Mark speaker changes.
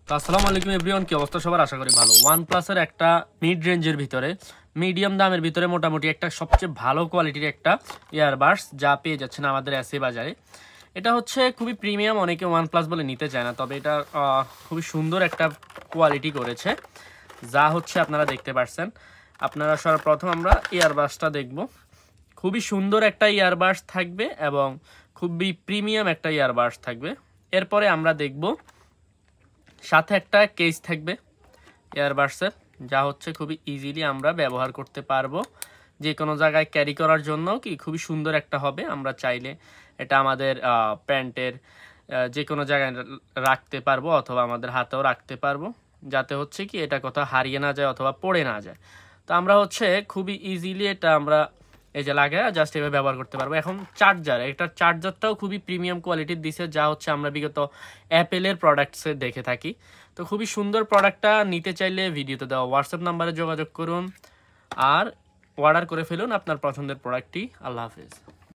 Speaker 1: তো আসসালামু আলাইকুম এভরিওয়ান, কি অবস্থা সবার? আশা করি ভালো। ওয়ানপ্লাসের একটা মিড রেঞ্জের ভিতরে, মিডিয়াম দামের ভিতরে মোটামুটি একটা সবচেয়ে ভালো কোয়ালিটির একটা ইয়ারবাডস যা পেয়ে যাচ্ছেন আমাদের এসএ বাজারে। এটা হচ্ছে খুবই প্রিমিয়াম, অনেকে ওয়ানপ্লাস বলে নিতে চায় না, তবে এটা খুবই সুন্দর একটা কোয়ালিটি করেছে, যা হচ্ছে আপনারা দেখতে পাচ্ছেন। আপনারা সর্বপ্রথম আমরা ইয়ারবাডসটা দেখব। খুবই সুন্দর একটা ইয়ারবাডস থাকবে এবং খুবই প্রিমিয়াম একটা ইয়ারবাডস থাকবে। এরপরে আমরা দেখব সাথে একটা কেস থাকবে ইয়ারবাডসের, যা হচ্ছে খুবই ইজিলি আমরা ব্যবহার করতে পারবো, যে কোনো জায়গায় ক্যারি করার জন্য কি খুবই সুন্দর একটা হবে। আমরা চাইলে এটা আমাদের প্যান্টের যে কোনো জায়গায় রাখতে পারবো অথবা আমাদের হাতেও রাখতে পারবো, যাতে হচ্ছে কি এটা কোথাও হারিয়ে না যায় অথবা পড়ে না যায়। তো আমরা হচ্ছে খুবই ইজিলি এটা আমরা এই যে লাগায় জাস্ট এভাবে ব্যবহার করতে পারবো। এখন চার্জার, এটার চার্জারটাও খুবই প্রিমিয়াম কোয়ালিটির দিছে, যা হচ্ছে আমরা বিগত অ্যাপেলের প্রোডাক্টসে দেখে থাকি। তো খুবই সুন্দর প্রোডাক্টটা নিতে চাইলে ভিডিওতে দেওয়া হোয়াটসঅ্যাপ নাম্বারে যোগাযোগ করুন আর অর্ডার করে ফেলুন আপনার পছন্দের প্রোডাক্টটি। আল্লাহ হাফেজ।